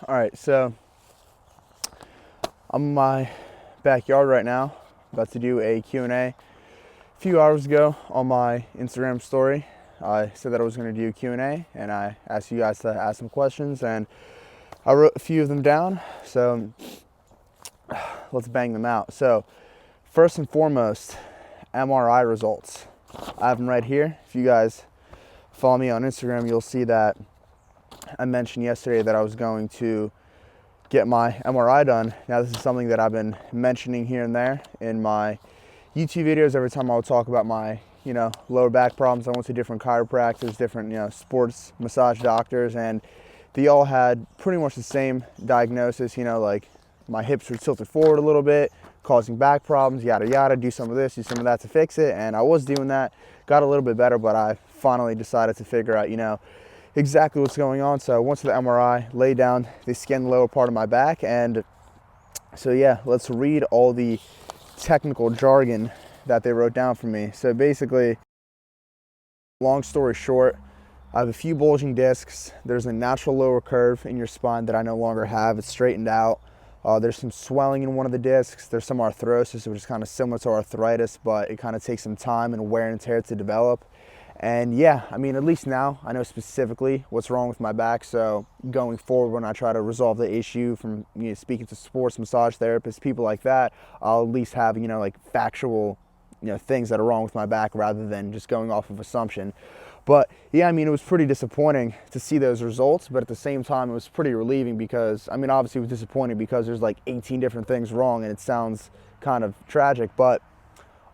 All right, so I'm in my backyard right now, about to do a Q&A. A few hours ago on my Instagram story, I said that I was going to do a Q&A, and I asked you guys to ask some questions, and I wrote a few of them down, so let's bang them out. So first and foremost, MRI results. I have them right here. If you guys follow me on Instagram, you'll see that I mentioned yesterday that I was going to get my MRI done. Now this is something that I've been mentioning here and there in my YouTube videos. Every time I would talk about my, lower back problems, I went to different chiropractors, different, sports massage doctors, and they all had pretty much the same diagnosis, like my hips were tilted forward a little bit, causing back problems, yada yada, do some of this, do some of that to fix it. And I was doing that, got a little bit better, but I finally decided to figure out, exactly what's going on. So I went to the MRI, laid down, they scanned the lower part of my back, and so yeah, let's read all the technical jargon that they wrote down for me. So basically, long story short, I have a few bulging discs. There's a natural lower curve in your spine that I no longer have. It's straightened out. There's some swelling in one of the discs. There's some arthrosis, which is kind of similar to arthritis, but it kind of takes some time and wear and tear to develop. And yeah, at least now I know specifically what's wrong with my back. So going forward, when I try to resolve the issue from speaking to sports massage therapists, people like that, I'll at least have factual things that are wrong with my back rather than just going off of assumption. But yeah, it was pretty disappointing to see those results, but at the same time, it was pretty relieving because, obviously it was disappointing because there's like 18 different things wrong and it sounds kind of tragic. But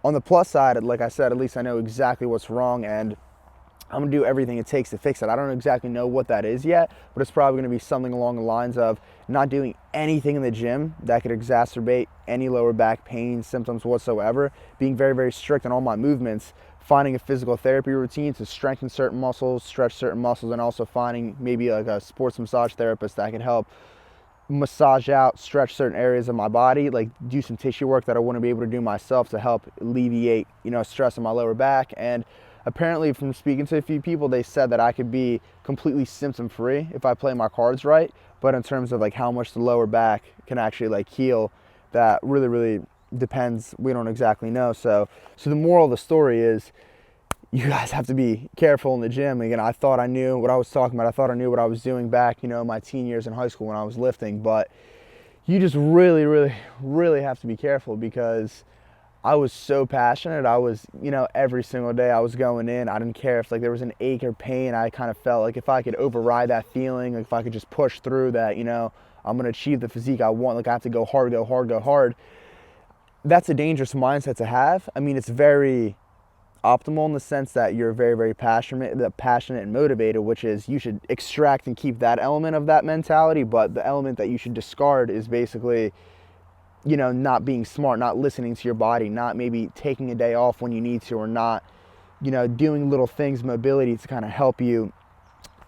on the plus side, like I said, at least I know exactly what's wrong, and I'm gonna do everything it takes to fix it. I don't exactly know what that is yet, but it's probably gonna be something along the lines of not doing anything in the gym that could exacerbate any lower back pain symptoms whatsoever, being very, very strict on all my movements, finding a physical therapy routine to strengthen certain muscles, stretch certain muscles, and also finding maybe like a sports massage therapist that can help massage out, stretch certain areas of my body, like do some tissue work that I wouldn't be able to do myself to help alleviate, stress on my lower back. And apparently from speaking to a few people, they said that I could be completely symptom free if I play my cards right. But in terms of like how much the lower back can actually like heal, that really, really depends. We don't exactly know. So the moral of the story is you guys have to be careful in the gym. Again, I thought I knew what I was talking about. I thought I knew what I was doing back, my teen years in high school when I was lifting. But you just really, really, really have to be careful because I was so passionate. I was, every single day I was going in. I didn't care if there was an ache or pain. I kind of felt like if I could override that feeling, like if I could just push through that, I'm going to achieve the physique I want. Like I have to go hard, go hard, go hard. That's a dangerous mindset to have. It's very optimal in the sense that you're very, very passionate and motivated, which is you should extract and keep that element of that mentality. But the element that you should discard is basically, not being smart, not listening to your body, not maybe taking a day off when you need to, or not, doing little things, mobility to kind of help you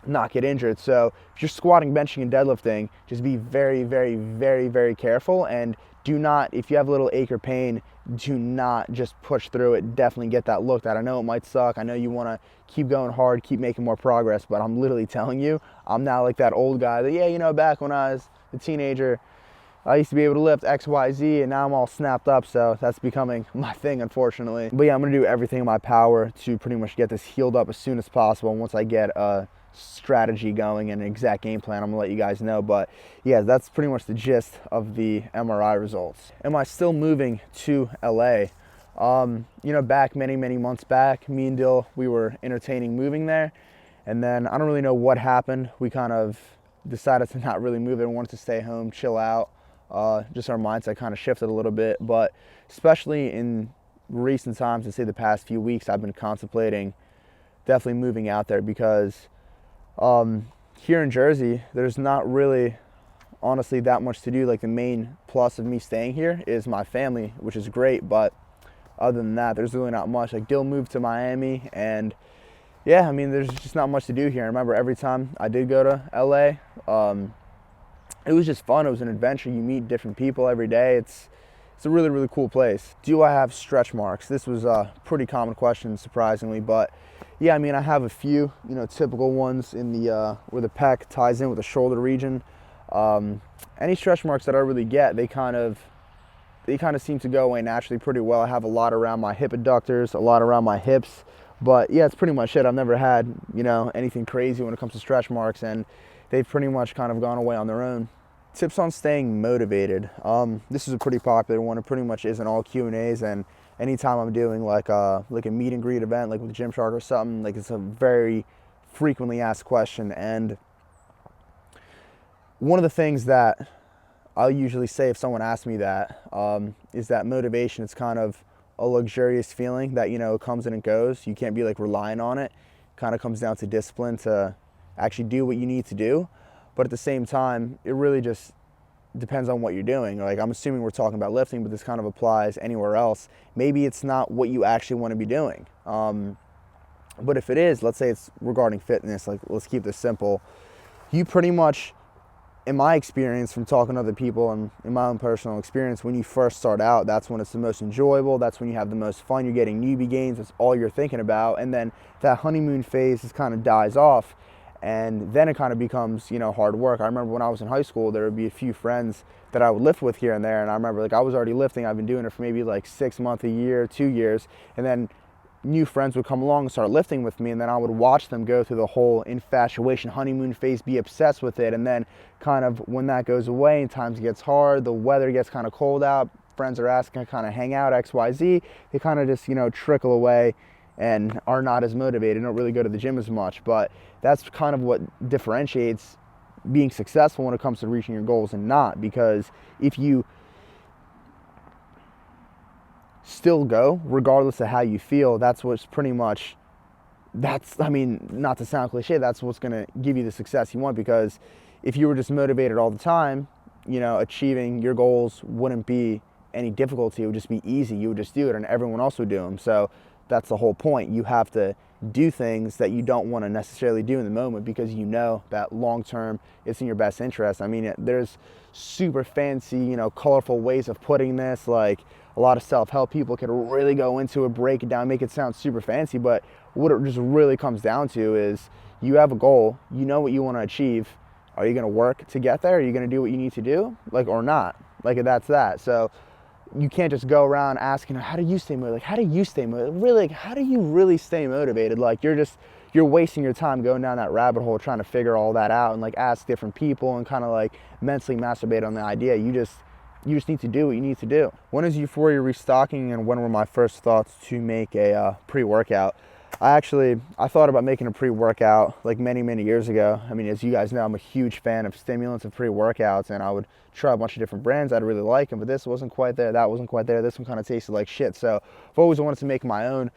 not get injured. So if you're squatting, benching, and deadlifting, just be very, very, very, very careful, and do not, if you have a little ache or pain, do not just push through it. Definitely get that looked at. I know it might suck. I know you want to keep going hard, keep making more progress, but I'm literally telling you, I'm not like that old guy that, back when I was a teenager, I used to be able to lift X, Y, Z, and now I'm all snapped up, so that's becoming my thing, unfortunately. But yeah, I'm gonna do everything in my power to pretty much get this healed up as soon as possible. And once I get a strategy going and an exact game plan, I'm gonna let you guys know. But yeah, that's pretty much the gist of the MRI results. Am I still moving to LA? Back many, many months back, me and Dill, we were entertaining moving there. And then I don't really know what happened. We kind of decided to not really move it and wanted to stay home, chill out. Just our mindset kind of shifted a little bit, but especially in recent times, I'd say the past few weeks, I've been contemplating definitely moving out there because here in Jersey, there's not really, honestly, that much to do. Like the main plus of me staying here is my family, which is great, but other than that, there's really not much. Like Dill moved to Miami, and yeah, there's just not much to do here. I remember every time I did go to LA, it was just fun. It was an adventure. You meet different people every day. It's a really, really cool place. Do I have stretch marks? This was a pretty common question, surprisingly, but yeah, I have a few, typical ones in the where the pec ties in with the shoulder region. Any stretch marks that I really get, they kind of seem to go away naturally pretty well. I have a lot around my hip adductors, a lot around my hips, but yeah, it's pretty much it. I've never had, anything crazy when it comes to stretch marks, and they've pretty much kind of gone away on their own. Tips on staying motivated. This is a pretty popular one. It pretty much is in all Q&As, and anytime I'm doing like a meet and greet event, like with Gymshark or something, like it's a very frequently asked question. And one of the things that I'll usually say if someone asks me that is that motivation is kind of a luxurious feeling that, it comes and it goes. You can't be like relying on it. Kind of comes down to discipline to actually do what you need to do. But at the same time, it really just depends on what you're doing. Like, I'm assuming we're talking about lifting, but this kind of applies anywhere else. Maybe it's not what you actually want to be doing. But if it is, let's say it's regarding fitness, like let's keep this simple. You pretty much, in my experience from talking to other people and in my own personal experience, when you first start out, that's when it's the most enjoyable. That's when you have the most fun. You're getting newbie gains. That's all you're thinking about. And then that honeymoon phase just kind of dies off. And then it kind of becomes, hard work. I remember when I was in high school, there would be a few friends that I would lift with here and there. And I remember like I was already lifting. I've been doing it for maybe like 6 months, a year, 2 years. And then new friends would come along and start lifting with me. And then I would watch them go through the whole infatuation, honeymoon phase, be obsessed with it. And then kind of when that goes away and times gets hard, the weather gets kind of cold out, friends are asking to kind of hang out, XYZ, they kind of just, trickle away and are not as motivated, don't really go to the gym as much. But that's kind of what differentiates being successful when it comes to reaching your goals and not. Because if you still go, regardless of how you feel, that's what's pretty much, not to sound cliche, that's what's going to give you the success you want. Because if you were just motivated all the time, achieving your goals wouldn't be any difficulty. It would just be easy. You would just do it and everyone else would do them. So that's the whole point. You have to do things that you don't want to necessarily do in the moment because you know that long term it's in your best interest. There's super fancy, colorful ways of putting this. Like a lot of self-help people can really go into it, break it down, make it sound super fancy. But what it just really comes down to is you have a goal, you know what you want to achieve. Are you going to work to get there? Are you going to do what you need to do? Or not? That's that. So you can't just go around asking, how do you stay motivated? How do you stay motivated? Really, how do you really stay motivated? You're wasting your time going down that rabbit hole trying to figure all that out and ask different people and kind of mentally masturbate on the idea. You just need to do what you need to do. When is Euphoria restocking, and when were my first thoughts to make a pre-workout? I thought about making a pre-workout many, many years ago. As you guys know, I'm a huge fan of stimulants and pre-workouts, and I would try a bunch of different brands I'd really like them, but this wasn't quite there, that wasn't quite there, this one kind of tasted like shit. So I've always wanted to make my own,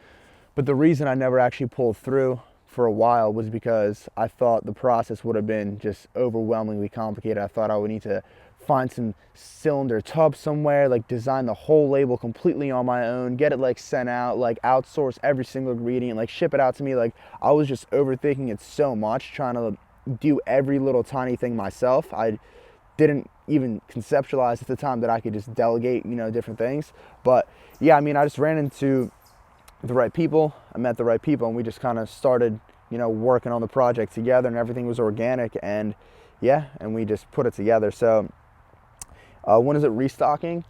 but the reason I never actually pulled through for a while was because I thought the process would have been just overwhelmingly complicated. I thought I would need to find some cylinder tub somewhere, design the whole label completely on my own, get it sent out, outsource every single ingredient, ship it out to me. I was just overthinking it so much, trying to do every little tiny thing myself. I didn't even conceptualize at the time that I could just delegate, different things. But yeah, I just ran into the right people, I met the right people, and we just kind of started, working on the project together, and everything was organic, and yeah, and we just put it together. So when is it restocking?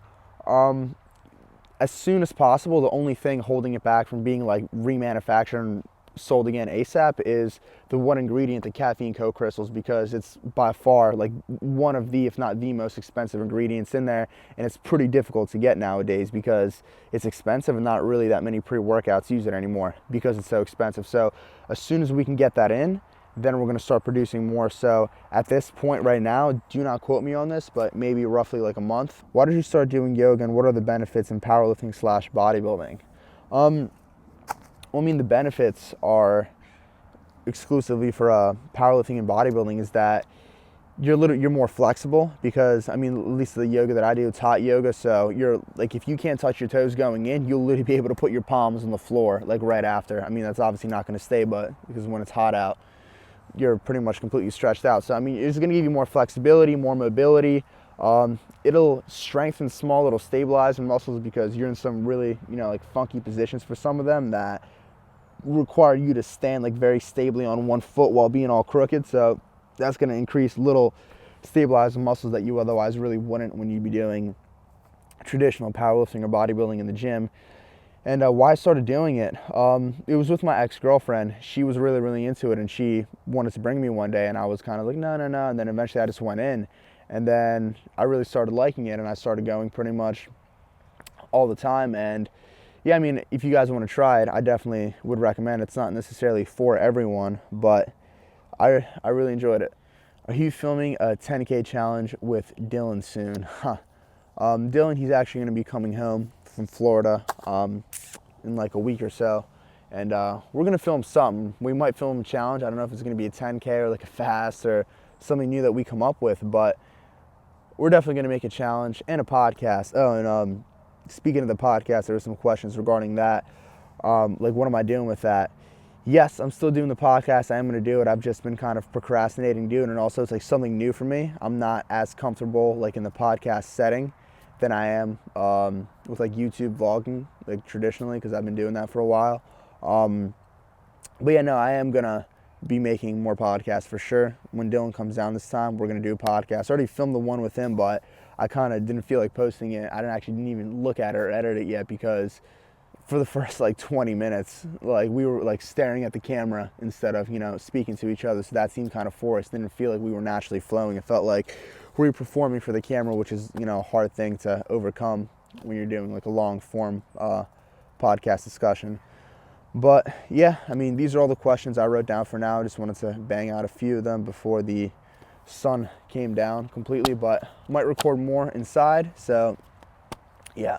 As soon as possible. The only thing holding it back from being remanufactured and sold again ASAP is the one ingredient, the caffeine co-crystals, because it's by far one of the, if not the most expensive ingredients in there, and it's pretty difficult to get nowadays because it's expensive and not really that many pre-workouts use it anymore because it's so expensive. So as soon as we can get that in, then we're going to start producing more. So at this point right now, do not quote me on this, but maybe roughly a month. Why did you start doing yoga, and what are the benefits in powerlifting / bodybuilding? The benefits are exclusively for powerlifting and bodybuilding is that you're more flexible because, at least the yoga that I do, it's hot yoga. So you're if you can't touch your toes going in, you'll literally be able to put your palms on the floor right after. That's obviously not going to stay, but because when it's hot out, you're pretty much completely stretched out. So it's going to give you more flexibility, more mobility. It'll strengthen small, it'll stabilize the muscles because you're in some really, funky positions for some of them that require you to stand very stably on one foot while being all crooked. So that's going to increase little stabilize the muscles that you otherwise really wouldn't when you'd be doing traditional powerlifting or bodybuilding in the gym. And why I started doing it, it was with my ex-girlfriend. She was really, really into it, and she wanted to bring me one day, and I was kind of like, no. And then eventually I just went in, and then I really started liking it, and I started going pretty much all the time. And yeah, I mean, if you guys want to try it, I definitely would recommend. It's not necessarily for everyone, but I really enjoyed it. Are you filming a 10K challenge with Dylan soon? Dylan, he's actually going to be coming home from Florida in like a week or so, and we're going to film something. We might film a challenge. I don't know if it's going to be a 10K or like a fast or something new that we come up with, but we're definitely going to make a challenge and a podcast. Oh, and speaking of the podcast, there were some questions regarding that. Like, what am I doing with that? Yes, I'm still doing the podcast. I am going to do it. I've just been kind of procrastinating doing it, and also it's like something new for me. I'm not as comfortable like in the podcast setting than I am with like YouTube vlogging, like traditionally, because I've been doing that for a while. But yeah, no, I am gonna be making more podcasts for sure. When Dylan comes down this time, we're gonna do a podcast. I already filmed the one with him, but I kind of didn't feel like posting it. I didn't even look at it or edit it yet, because for the first like 20 minutes, like we were like staring at the camera instead of, you know, speaking to each other. So that seemed kind of forced. Didn't feel like we were naturally flowing. It felt like we were performing for the camera, which is, you know, a hard thing to overcome when you're doing like a long form podcast discussion. But yeah, I mean, these are all the questions I wrote down for now. I just wanted to bang out a few of them before the sun came down completely, but might record more inside. So yeah.